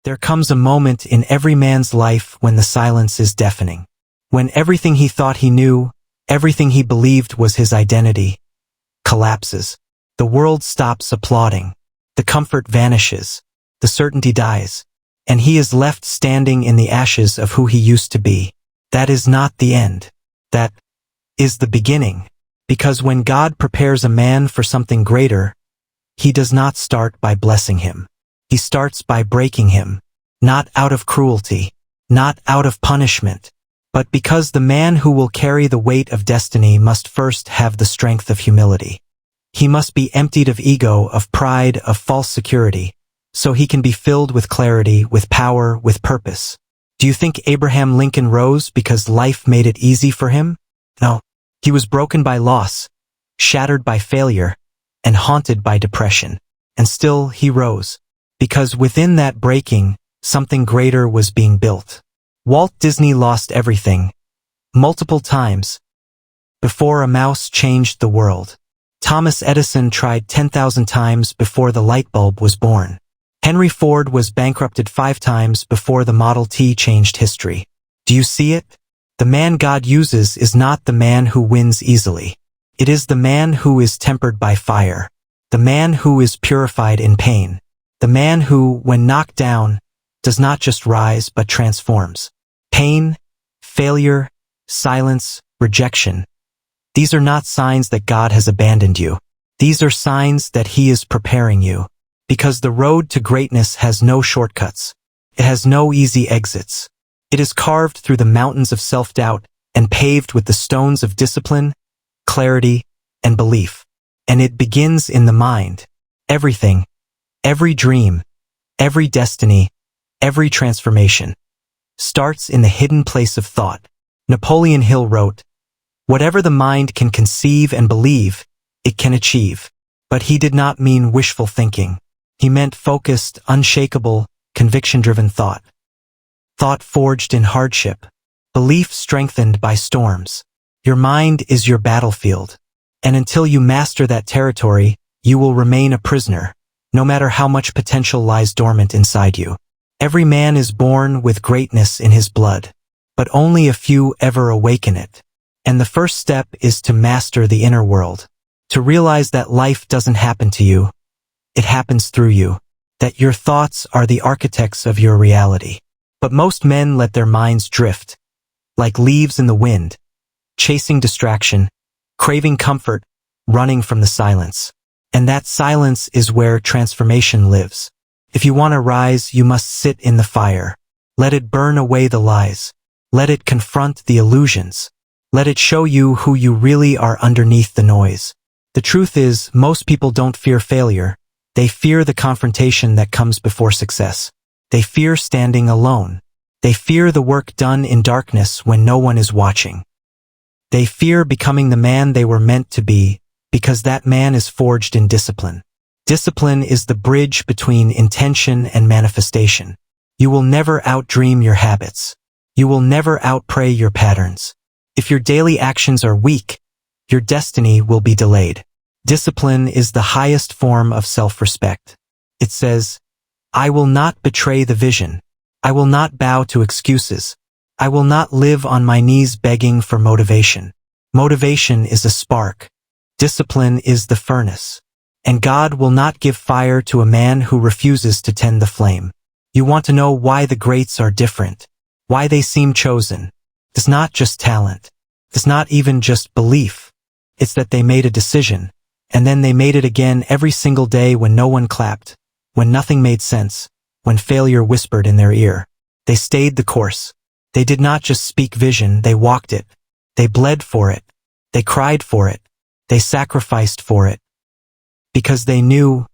There comes a moment in every man's life when the silence is deafening. When everything he thought he knew, everything he believed was his identity, collapses. The world stops applauding. The comfort vanishes. The certainty dies. And he is left standing in the ashes of who he used to be. That is not the end. That is the beginning. Because when God prepares a man for something greater, he does not start by blessing him. He starts by breaking him, not out of cruelty, not out of punishment, but because the man who will carry the weight of destiny must first have the strength of humility. He must be emptied of ego, of pride, of false security, so he can be filled with clarity, with power, with purpose. Do you think Abraham Lincoln rose because life made it easy for him? No. He was broken by loss, shattered by failure, and haunted by depression. And still he rose. Because within that breaking, something greater was being built. Walt Disney lost everything, multiple times, before a mouse changed the world. Thomas Edison tried 10,000 times before the light bulb was born. Henry Ford was bankrupted 5 times before the Model T changed history. Do you see it? The man God uses is not the man who wins easily. It is the man who is tempered by fire. The man who is purified in pain. The man who, when knocked down, does not just rise but transforms. Pain, failure, silence, rejection. These are not signs that God has abandoned you. These are signs that He is preparing you. Because the road to greatness has no shortcuts. It has no easy exits. It is carved through the mountains of self-doubt and paved with the stones of discipline, clarity, and belief. And it begins in the mind. Everything, every dream, every destiny, every transformation starts in the hidden place of thought. Napoleon Hill wrote, "Whatever the mind can conceive and believe, it can achieve." But he did not mean wishful thinking. He meant focused, unshakable, conviction-driven thought. Thought forged in hardship. Belief strengthened by storms. Your mind is your battlefield. And until you master that territory, you will remain a prisoner, no matter how much potential lies dormant inside you. Every man is born with greatness in his blood, but only a few ever awaken it. And the first step is to master the inner world. To realize that life doesn't happen to you, it happens through you. That your thoughts are the architects of your reality. But most men let their minds drift, like leaves in the wind, chasing distraction, craving comfort, running from the silence. And that silence is where transformation lives. If you want to rise, you must sit in the fire. Let it burn away the lies. Let it confront the illusions. Let it show you who you really are underneath the noise. The truth is, most people don't fear failure. They fear the confrontation that comes before success. They fear standing alone. They fear the work done in darkness when no one is watching. They fear becoming the man they were meant to be, because that man is forged in discipline. Discipline is the bridge between intention and manifestation. You will never outdream your habits. You will never outpray your patterns. If your daily actions are weak, your destiny will be delayed. Discipline is the highest form of self-respect. It says, "I will not betray the vision. I will not bow to excuses. I will not live on my knees begging for motivation." Motivation is a spark. Discipline is the furnace. And God will not give fire to a man who refuses to tend the flame. You want to know why the greats are different, why they seem chosen. It's not just talent. It's not even just belief. It's that they made a decision, and then they made it again every single day when no one clapped, when nothing made sense, when failure whispered in their ear. They stayed the course. They did not just speak vision, they walked it. They bled for it. They cried for it. They sacrificed for it. Because they knew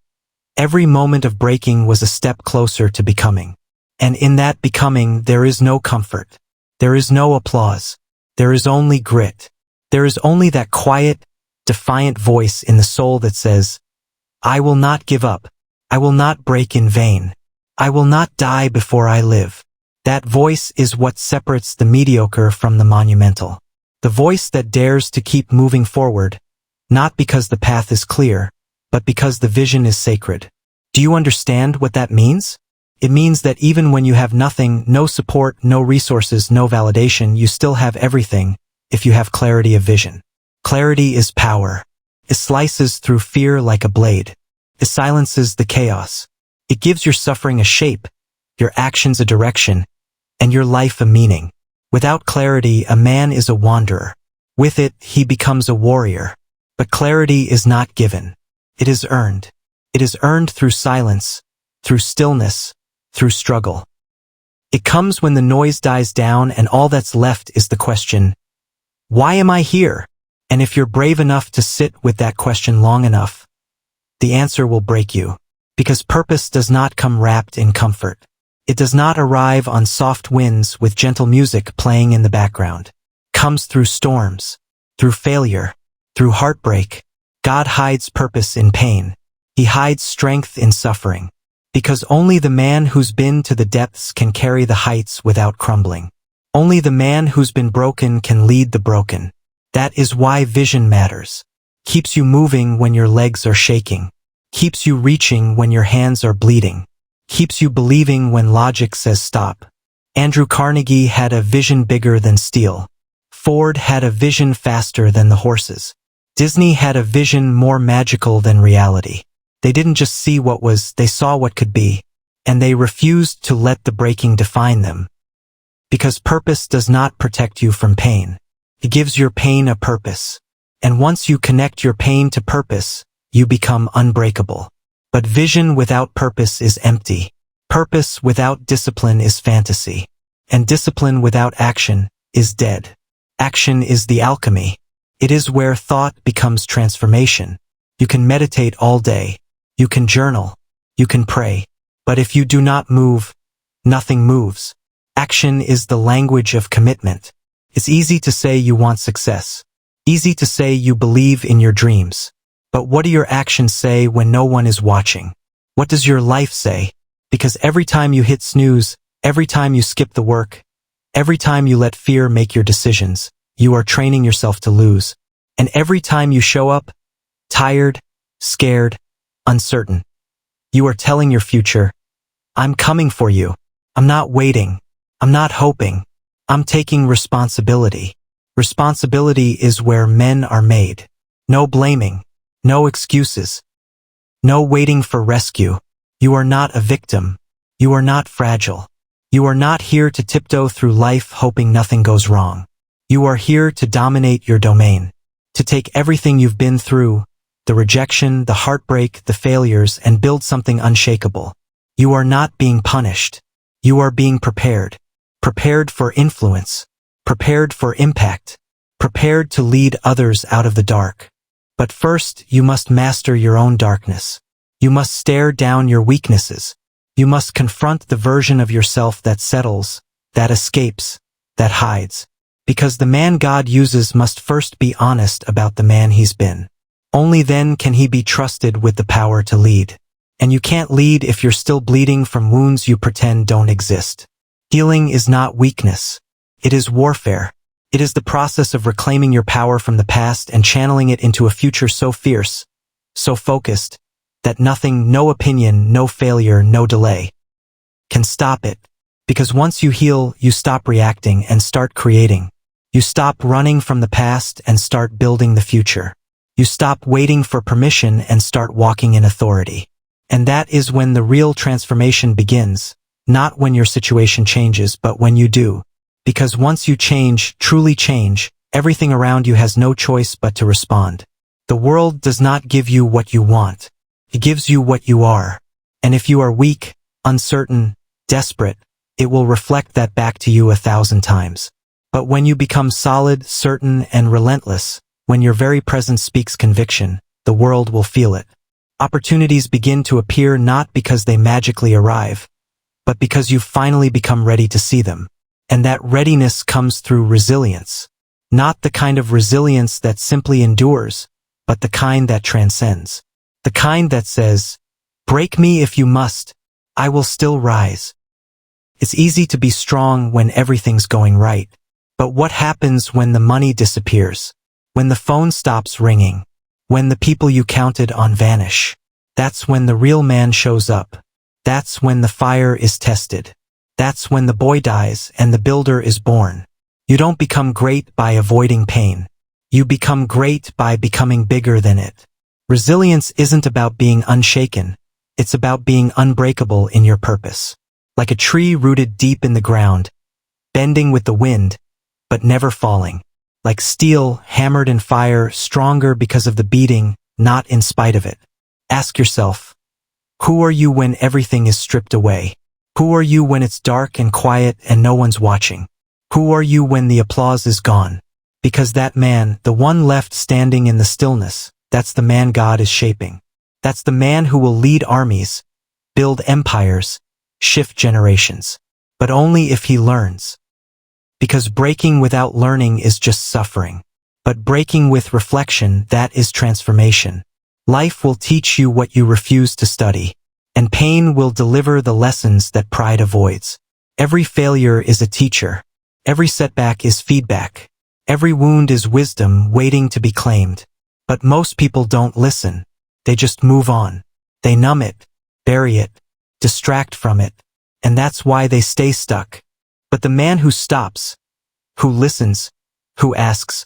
every moment of breaking was a step closer to becoming. And in that becoming, there is no comfort. There is no applause. There is only grit. There is only that quiet, defiant voice in the soul that says, "I will not give up. I will not break in vain. I will not die before I live." That voice is what separates the mediocre from the monumental. The voice that dares to keep moving forward, not because the path is clear, but because the vision is sacred. Do you understand what that means? It means that even when you have nothing, no support, no resources, no validation, you still have everything if you have clarity of vision. Clarity is power. It slices through fear like a blade. It silences the chaos. It gives your suffering a shape, your actions a direction, and your life a meaning. Without clarity, a man is a wanderer. With it, he becomes a warrior. But clarity is not given. It is earned. It is earned through silence, through stillness, through struggle. It comes when the noise dies down and all that's left is the question, why am I here? And if you're brave enough to sit with that question long enough, the answer will break you. Because purpose does not come wrapped in comfort. It does not arrive on soft winds with gentle music playing in the background. It comes through storms, through failure, through heartbreak. God hides purpose in pain. He hides strength in suffering. Because only the man who's been to the depths can carry the heights without crumbling. Only the man who's been broken can lead the broken. That is why vision matters. Keeps you moving when your legs are shaking. Keeps you reaching when your hands are bleeding. Keeps you believing when logic says stop. Andrew Carnegie had a vision bigger than steel. Ford had a vision faster than the horses. Disney had a vision more magical than reality. They didn't just see what was, they saw what could be. And they refused to let the breaking define them. Because purpose does not protect you from pain. It gives your pain a purpose. And once you connect your pain to purpose, you become unbreakable. But vision without purpose is empty. Purpose without discipline is fantasy. And discipline without action is dead. Action is the alchemy. It is where thought becomes transformation. You can meditate all day. You can journal. You can pray. But if you do not move, nothing moves. Action is the language of commitment. It's easy to say you want success. Easy to say you believe in your dreams. But what do your actions say when no one is watching? What does your life say? Because every time you hit snooze, every time you skip the work, every time you let fear make your decisions, you are training yourself to lose. And every time you show up, tired, scared, uncertain, you are telling your future, I'm coming for you. I'm not waiting. I'm not hoping. I'm taking responsibility. Responsibility is where men are made. No blaming. No excuses. No waiting for rescue. You are not a victim. You are not fragile. You are not here to tiptoe through life hoping nothing goes wrong. You are here to dominate your domain. To take everything you've been through, the rejection, the heartbreak, the failures, and build something unshakable. You are not being punished. You are being prepared. Prepared for influence. Prepared for impact. Prepared to lead others out of the dark. But first, you must master your own darkness. You must stare down your weaknesses. You must confront the version of yourself that settles, that escapes, that hides. Because the man God uses must first be honest about the man he's been. Only then can he be trusted with the power to lead. And you can't lead if you're still bleeding from wounds you pretend don't exist. Healing is not weakness. It is warfare. It is the process of reclaiming your power from the past and channeling it into a future so fierce, so focused, that nothing, no opinion, no failure, no delay can stop it. Because once you heal, you stop reacting and start creating. You stop running from the past and start building the future. You stop waiting for permission and start walking in authority. And that is when the real transformation begins, not when your situation changes, but when you do. Because once you change, truly change, everything around you has no choice but to respond. The world does not give you what you want. It gives you what you are. And if you are weak, uncertain, desperate, it will reflect that back to you 1,000 times. But when you become solid, certain, and relentless, when your very presence speaks conviction, the world will feel it. Opportunities begin to appear not because they magically arrive, but because you've finally become ready to see them. And that readiness comes through resilience. Not the kind of resilience that simply endures, but the kind that transcends. The kind that says, break me if you must, I will still rise. It's easy to be strong when everything's going right. But what happens when the money disappears? When the phone stops ringing? When the people you counted on vanish? That's when the real man shows up. That's when the fire is tested. That's when the boy dies and the builder is born. You don't become great by avoiding pain. You become great by becoming bigger than it. Resilience isn't about being unshaken. It's about being unbreakable in your purpose. Like a tree rooted deep in the ground, bending with the wind, but never falling. Like steel hammered in fire, stronger because of the beating, not in spite of it. Ask yourself, who are you when everything is stripped away? Who are you when it's dark and quiet and no one's watching? Who are you when the applause is gone? Because that man, the one left standing in the stillness, that's the man God is shaping. That's the man who will lead armies, build empires, shift generations. But only if he learns. Because breaking without learning is just suffering. But breaking with reflection, that is transformation. Life will teach you what you refuse to study. And pain will deliver the lessons that pride avoids. Every failure is a teacher. Every setback is feedback. Every wound is wisdom waiting to be claimed. But most people don't listen. They just move on. They numb it, bury it, distract from it. And that's why they stay stuck. But the man who stops, who listens, who asks,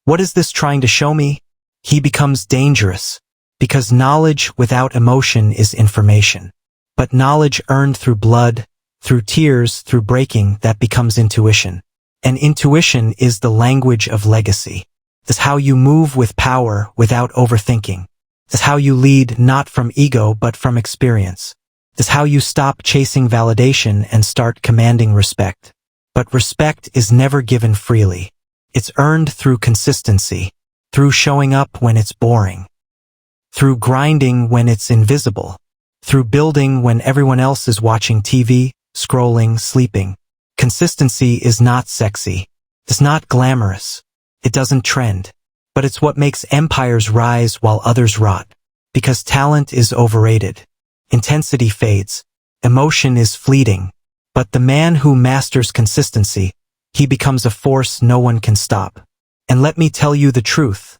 what is this trying to show me? He becomes dangerous. Because knowledge without emotion is information. But knowledge earned through blood, through tears, through breaking, that becomes intuition. And intuition is the language of legacy. It's how you move with power without overthinking. It's how you lead not from ego but from experience. It's how you stop chasing validation and start commanding respect. But respect is never given freely. It's earned through consistency, through showing up when it's boring, through grinding when it's invisible, through building when everyone else is watching TV, scrolling, sleeping. Consistency is not sexy. It's not glamorous. It doesn't trend. But it's what makes empires rise while others rot. Because talent is overrated. Intensity fades. Emotion is fleeting. But the man who masters consistency, he becomes a force no one can stop. And let me tell you the truth.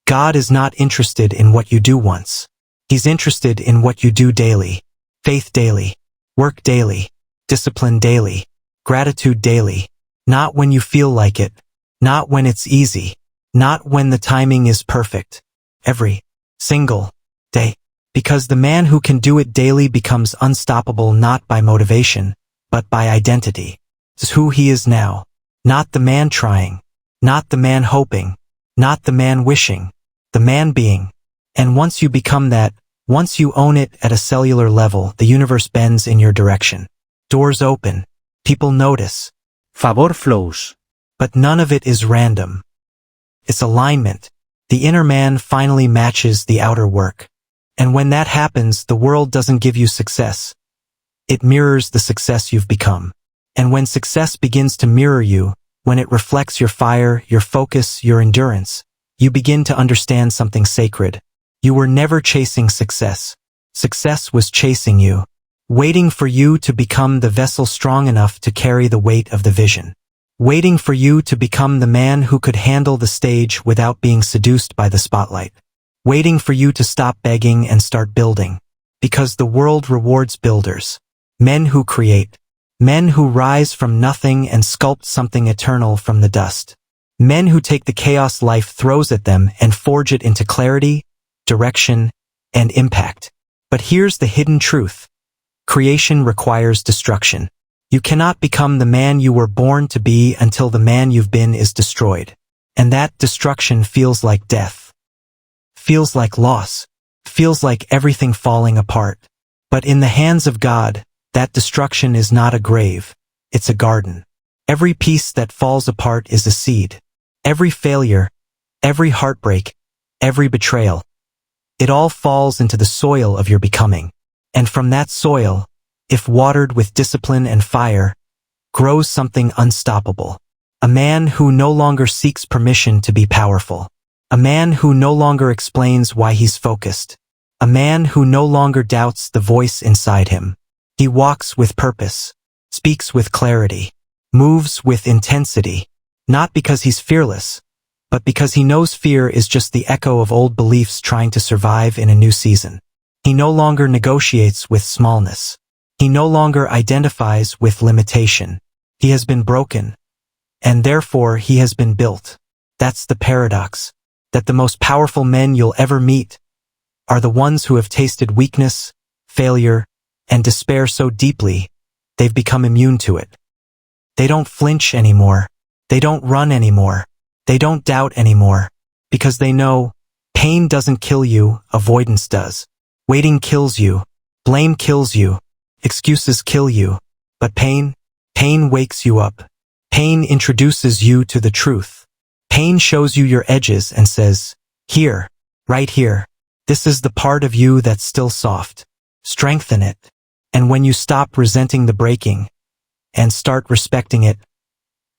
God is not interested in what you do once. He's interested in what you do daily. Faith daily. Work daily. Discipline daily. Gratitude daily. Not when you feel like it. Not when it's easy. Not when the timing is perfect. Every single day. Because the man who can do it daily becomes unstoppable not by motivation, but by identity. It's who he is now. Not the man trying. Not the man hoping. Not the man wishing. The man being. And once you become that, once you own it at a cellular level, the universe bends in your direction. Doors open. People notice. Favor flows. But none of it is random. It's alignment. The inner man finally matches the outer work. And when that happens, the world doesn't give you success. It mirrors the success you've become. And when success begins to mirror you, when it reflects your fire, your focus, your endurance, you begin to understand something sacred. You were never chasing success. Success was chasing you, waiting for you to become the vessel strong enough to carry the weight of the vision. Waiting for you to become the man who could handle the stage without being seduced by the spotlight. Waiting for you to stop begging and start building. Because the world rewards builders. Men who create. Men who rise from nothing and sculpt something eternal from the dust. Men who take the chaos life throws at them and forge it into clarity, direction, and impact. But here's the hidden truth. Creation requires destruction. You cannot become the man you were born to be until the man you've been is destroyed. And that destruction feels like death. Feels like loss. Feels like everything falling apart. But in the hands of God, that destruction is not a grave. It's a garden. Every piece that falls apart is a seed. Every failure, every heartbreak, every betrayal. It all falls into the soil of your becoming. And from that soil, if watered with discipline and fire, grows something unstoppable. A man who no longer seeks permission to be powerful. A man who no longer explains why he's focused. A man who no longer doubts the voice inside him. He walks with purpose, speaks with clarity, moves with intensity, not because he's fearless, but because he knows fear is just the echo of old beliefs trying to survive in a new season. He no longer negotiates with smallness. He no longer identifies with limitation. He has been broken, and therefore he has been built. That's the paradox, that the most powerful men you'll ever meet are the ones who have tasted weakness, failure, and despair so deeply, they've become immune to it. They don't flinch anymore. They don't run anymore. They don't doubt anymore, because they know pain doesn't kill you, avoidance does. Waiting kills you. Blame kills you. Excuses kill you. But pain wakes you up. Pain introduces you to the truth. Pain shows you your edges and says, here, right here, this is the part of you that's still soft. Strengthen it. And when you stop resenting the breaking and start respecting it,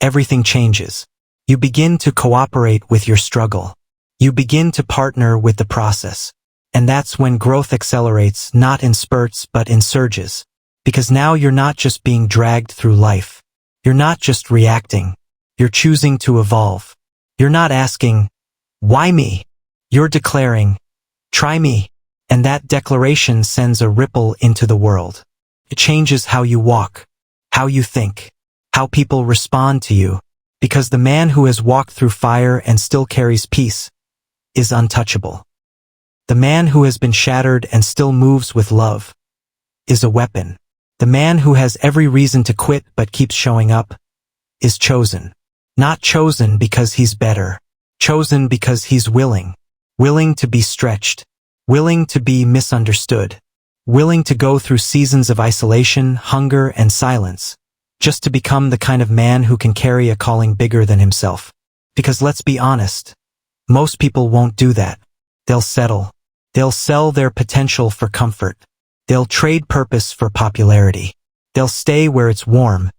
everything changes. You begin to cooperate with your struggle. You begin to partner with the process. And that's when growth accelerates, not in spurts but in surges. Because now you're not just being dragged through life. You're not just reacting. You're choosing to evolve. You're not asking, why me? You're declaring, try me. And that declaration sends a ripple into the world. It changes how you walk, how you think, how people respond to you. Because the man who has walked through fire and still carries peace is untouchable. The man who has been shattered and still moves with love is a weapon. The man who has every reason to quit but keeps showing up is chosen. Not chosen because he's better. Chosen because he's willing. Willing to be stretched. Willing to be misunderstood. Willing to go through seasons of isolation, hunger, and silence, just to become the kind of man who can carry a calling bigger than himself. Because let's be honest, most people won't do that. They'll settle. They'll sell their potential for comfort. They'll trade purpose for popularity. They'll stay where it's warm,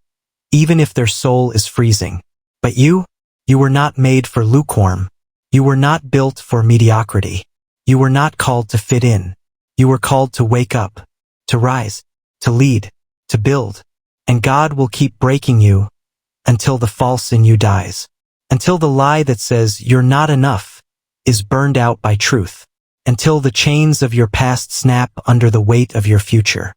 even if their soul is freezing. But you were not made for lukewarm. You were not built for mediocrity. You were not called to fit in. You were called to wake up, to rise, to lead, to build. And God will keep breaking you until the false in you dies. Until the lie that says you're not enough is burned out by truth. Until the chains of your past snap under the weight of your future.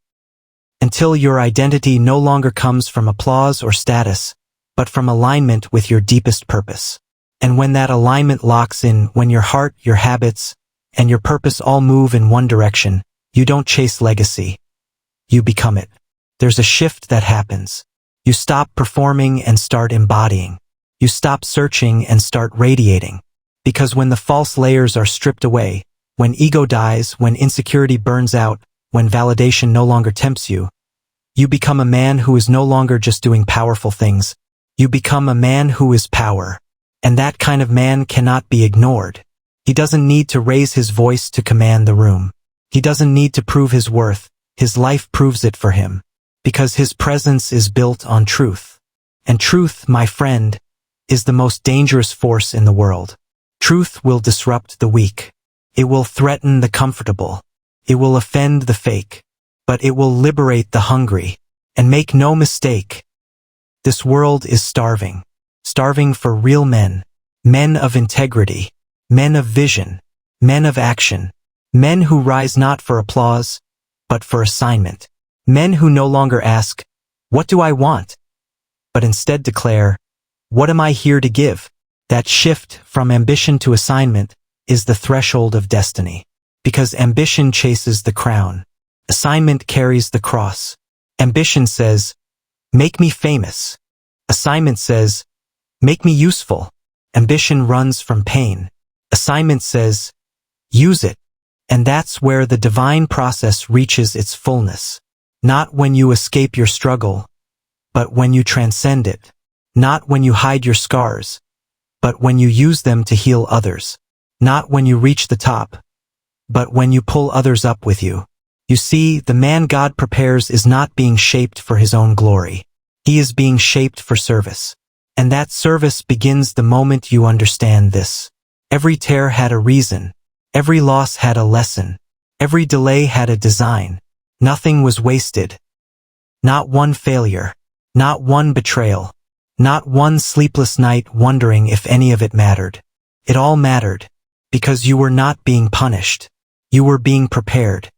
Until your identity no longer comes from applause or status, but from alignment with your deepest purpose. And when that alignment locks in, when your heart, your habits, and your purpose all move in one direction, you don't chase legacy. You become it. There's a shift that happens. You stop performing and start embodying. You stop searching and start radiating. Because when the false layers are stripped away, when ego dies, when insecurity burns out, when validation no longer tempts you, you become a man who is no longer just doing powerful things. You become a man who is power. And that kind of man cannot be ignored. He doesn't need to raise his voice to command the room. He doesn't need to prove his worth. His life proves it for him. Because his presence is built on truth. And truth, my friend, is the most dangerous force in the world. Truth will disrupt the weak. It will threaten the comfortable. It will offend the fake. But it will liberate the hungry. And make no mistake, this world is starving. Starving for real men. Men of integrity. Men of vision. Men of action. Men who rise not for applause, but for assignment. Men who no longer ask, what do I want? But instead declare, what am I here to give? That shift from ambition to assignment is the threshold of destiny. Because ambition chases the crown. Assignment carries the cross. Ambition says, make me famous. Assignment says, make me useful. Ambition runs from pain. Assignment says, use it. And that's where the divine process reaches its fullness. Not when you escape your struggle, but when you transcend it. Not when you hide your scars, but when you use them to heal others. Not when you reach the top, but when you pull others up with you. You see, the man God prepares is not being shaped for his own glory. He is being shaped for service. And that service begins the moment you understand this. Every tear had a reason. Every loss had a lesson. Every delay had a design. Nothing was wasted. Not one failure. Not one betrayal. Not one sleepless night wondering if any of it mattered. It all mattered. Because you were not being punished. You were being prepared.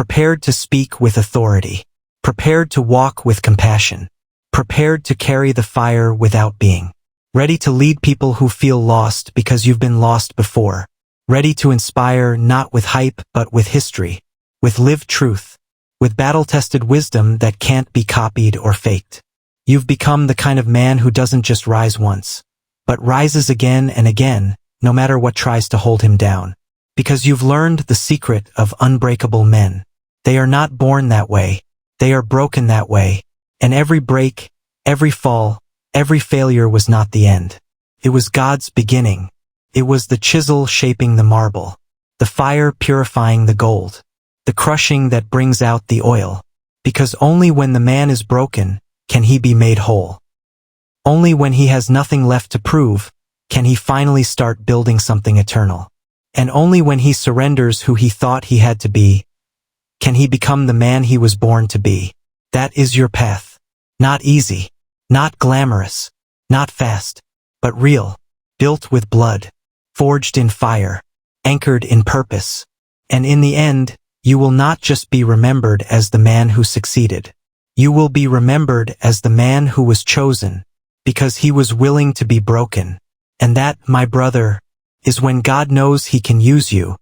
prepared to speak with authority, prepared to walk with compassion, prepared to carry the fire without being, ready to lead people who feel lost because you've been lost before, ready to inspire not with hype but with history, with lived truth, with battle-tested wisdom that can't be copied or faked. You've become the kind of man who doesn't just rise once, but rises again and again, no matter what tries to hold him down. Because you've learned the secret of unbreakable men. They are not born that way, they are broken that way, and every break, every fall, every failure was not the end. It was God's beginning. It was the chisel shaping the marble, the fire purifying the gold, the crushing that brings out the oil. Because only when the man is broken can he be made whole. Only when he has nothing left to prove can he finally start building something eternal. And only when he surrenders who he thought he had to be can he become the man he was born to be. That is your path. Not easy, not glamorous, not fast, but real, built with blood, forged in fire, anchored in purpose. And in the end, you will not just be remembered as the man who succeeded. You will be remembered as the man who was chosen, because he was willing to be broken. And that, my brother, is when God knows he can use you,